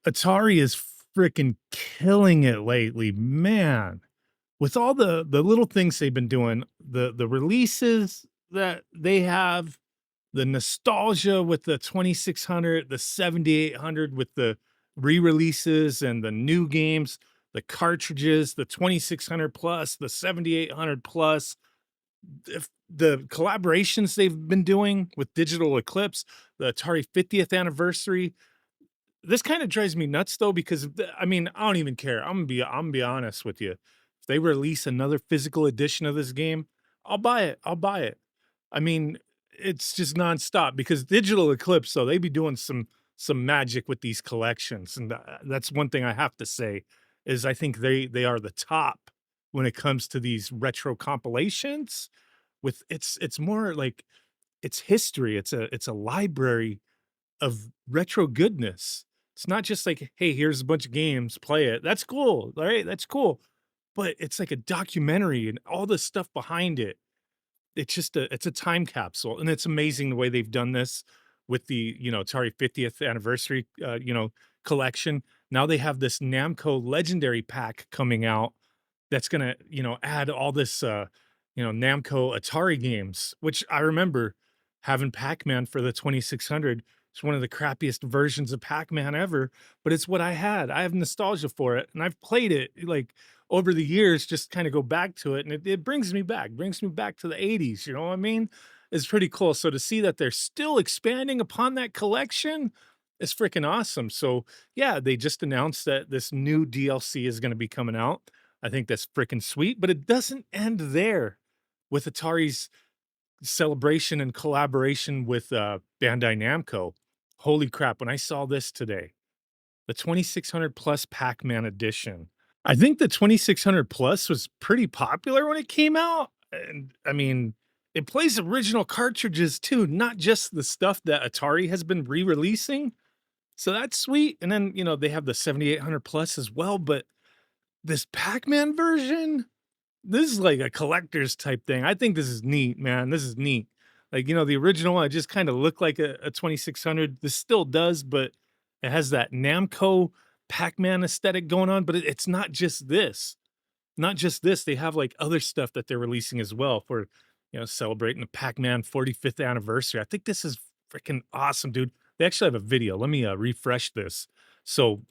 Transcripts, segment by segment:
Atari is freaking killing it lately, man. With all the little things they've been doing, the releases that they have, the nostalgia with the 2600, the 7800 with the re-releases and the new games, the cartridges, the 2600 plus, the 7800 plus, the collaborations they've been doing with Digital Eclipse, the Atari 50th anniversary. This kinda drives me nuts though, because I mean, I don't even care. I'm gonna be honest with you. If they release another physical edition of this game, I'll buy it. I'll buy it. I mean, it's just nonstop because Digital Eclipse, so they be doing some magic with these collections, and that's one thing I have to say is I think they are the top when it comes to these retro compilations. With it's more like it's history. It's a library of retro goodness. It's not just like, "Hey, here's a bunch of games, play it." That's cool, right? That's cool. But it's like a documentary and all the stuff behind it. It's a time capsule, and it's amazing the way they've done this with the, Atari 50th anniversary, collection. Now they have this Namco Legendary Pack coming out that's gonna, add all this, Namco Atari games, which I remember having Pac-Man for the 2600. It's one of the crappiest versions of Pac-Man ever, but it's what I had. I have nostalgia for it, and I've played it, like, over the years, just kinda go back to it, and it brings me back to the '80s, you know what I mean? It's pretty cool, so to see that they're still expanding upon that collection is freaking awesome. So, yeah, they just announced that this new DLC is gonna be coming out. I think that's freaking sweet, but it doesn't end there with Atari's celebration and collaboration with, Bandai Namco. Holy crap, when I saw this today, the 2600 plus Pac-Man edition. I think the 2600 plus was pretty popular when it came out, and, I mean, it plays original cartridges too, not just the stuff that Atari has been re-releasing, so that's sweet, and then, they have the 7800 plus as well, but this Pac-Man version? This is like a collector's type thing. I think this is neat, man. This is neat. Like, the original one, it just kind of looked like a 2600. This still does, but it has that Namco Pac-Man aesthetic going on. But it's not just this. Not just this. They have like other stuff that they're releasing as well for, celebrating the Pac-Man 45th anniversary. I think this is freaking awesome, dude. They actually have a video. Let me refresh this. So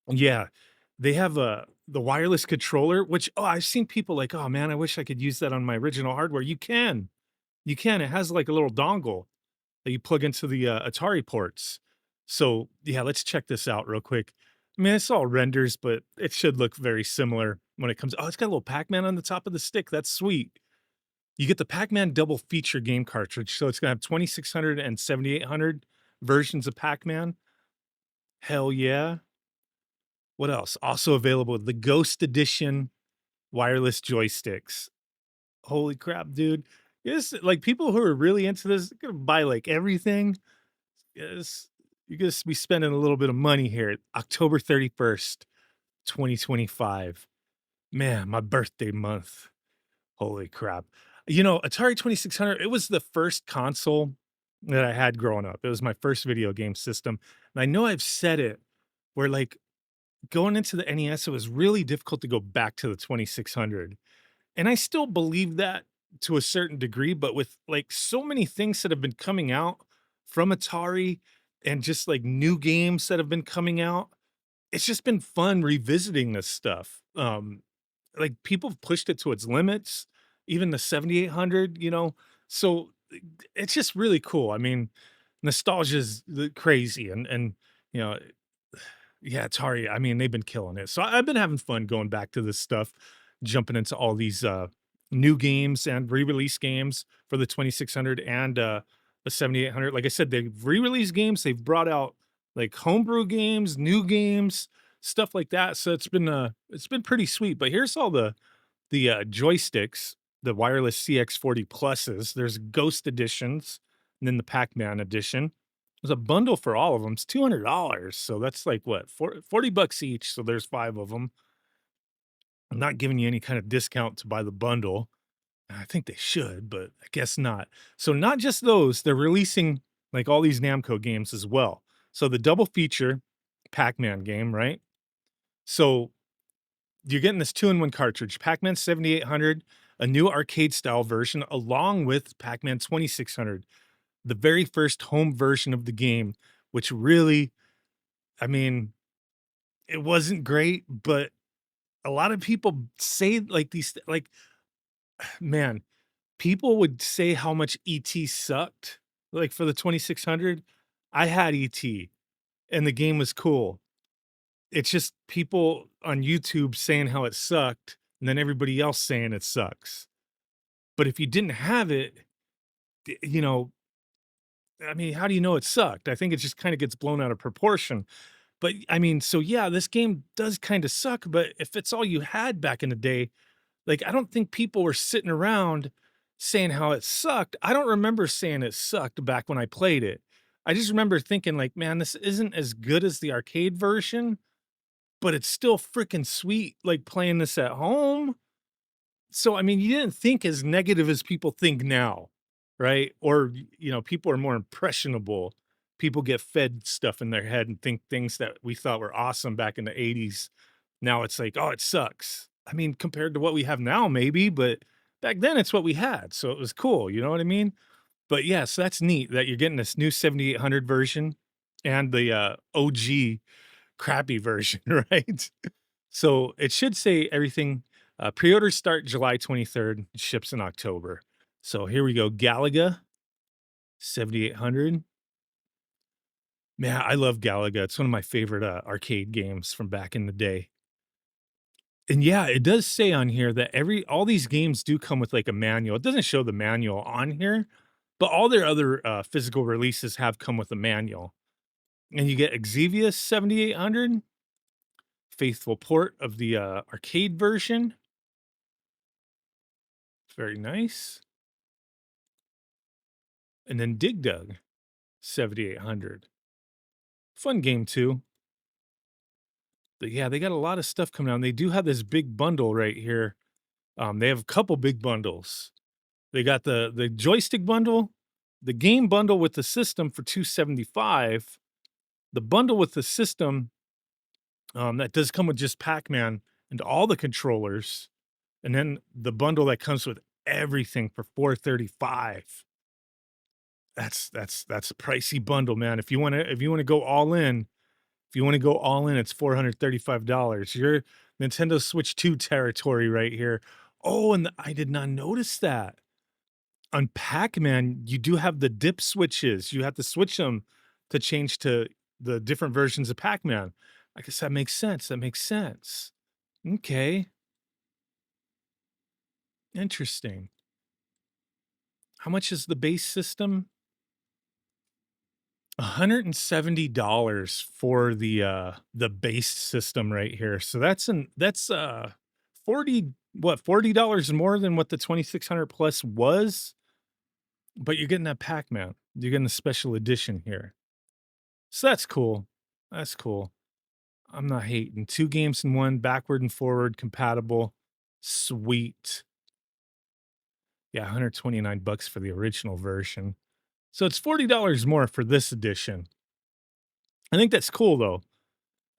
yeah, they have, the wireless controller, which, I've seen people like, "Oh, man, I wish I could use that on my original hardware." You can. You can. It has, like, a little dongle that you plug into the, Atari ports. So, yeah, let's check this out real quick. I mean, it's all renders, but it should look very similar when it comes it's got a little Pac-Man on the top of the stick. That's sweet. You get the Pac-Man double feature game cartridge, so it's gonna have 2600 and 7800 versions of Pac-Man. Hell yeah. What else? Also available, the Ghost Edition wireless joysticks. Holy crap, dude. Yes, like, people who are really into this, they're gonna buy, like, everything. Yes, you're gonna be spending a little bit of money here. October 31st, 2025. Man, my birthday month. Holy crap. Atari 2600, it was the first console that I had growing up. It was my first video game system, and I know I've said it where, like, going into the NES, it was really difficult to go back to the 2600. And I still believe that to a certain degree, but with like so many things that have been coming out from Atari and just like new games that have been coming out, it's just been fun revisiting this stuff. Like people have pushed it to its limits, even the 7800, So it's just really cool. I mean, nostalgia is crazy and you know yeah, Atari, I mean, they've been killing it. So I've been having fun going back to this stuff, jumping into all these new games and re-release games for the 2600 and the 7800. Like I said, they've re-released games, they've brought out like homebrew games, new games, stuff like that. So it's been pretty sweet. But here's all the joysticks, the wireless CX40 pluses. There's Ghost editions, and then the Pac-Man edition. There's a bundle for all of them. It's $200. So that's like what, 40 bucks each. So there's 5 of them. I'm not giving you any kind of discount to buy the bundle. I think they should, but I guess not. So not just those, they're releasing like all these Namco games as well. So the double feature Pac-Man game, right? So you're getting this two-in-one cartridge, Pac-Man 7800, a new arcade style version, along with Pac-Man 2600, the very first home version of the game, which really, I mean, it wasn't great, but a lot of people say like man, people would say how much ET sucked, like for the 2600. I had ET and the game was cool. It's just people on YouTube saying how it sucked and then everybody else saying it sucks. But if you didn't have it, you know, I mean, how do you know it sucked? I think it just kind of gets blown out of proportion. But I mean, so yeah, this game does kind of suck, but if it's all you had back in the day, like I don't think people were sitting around saying how it sucked. I don't remember saying it sucked back when I played it. I just remember thinking like, man, this isn't as good as the arcade version, but it's still freaking sweet like playing this at home. So, I mean, you didn't think as negative as people think now, right? Or, people are more impressionable. People get fed stuff in their head and think things that we thought were awesome back in the 80s. Now it's like, oh, it sucks. I mean, compared to what we have now, maybe, but back then it's what we had. So it was cool. You know what I mean? But yes, that's neat that you're getting this new 7800 version and the OG crappy version, right? So it should say everything. Pre-orders start July 23rd, ships in October. So here we go. Galaga 7800. Man, I love Galaga. It's one of my favorite arcade games from back in the day. And yeah, it does say on here that all these games do come with like a manual. It doesn't show the manual on here, but all their other physical releases have come with a manual. And you get Xevious 7800, faithful port of the arcade version. Very nice. And then Dig Dug 7800. Fun game too. But yeah, they got a lot of stuff coming out. They do have this big bundle right here. They have a couple big bundles. They got the joystick bundle, the game bundle with the system for 275, the bundle with the system that does come with just Pac-Man and all the controllers, and then the bundle that comes with everything for 435. That's a pricey bundle, man. If you wanna go all in, it's $435. Your Nintendo Switch 2 territory right here. Oh, and I did not notice that. On Pac-Man, you do have the dip switches. You have to switch them to change to the different versions of Pac-Man. I guess that makes sense. That makes sense. Okay, interesting. How much is the base system? $170 for the base system right here. So that's 40 dollars more than what the 2600 plus was, but you're getting that Pac-Man. You're getting the special edition here. So that's cool. That's cool. I'm not hating. 2 games in 1, backward and forward compatible. Sweet. Yeah, 129 bucks for the original version. So it's $40 more for this edition. I think that's cool though.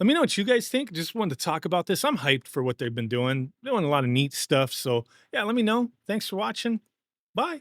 Let me know what you guys think. Just wanted to talk about this. I'm hyped for what they've been doing a lot of neat stuff. So, yeah, let me know. Thanks for watching. Bye.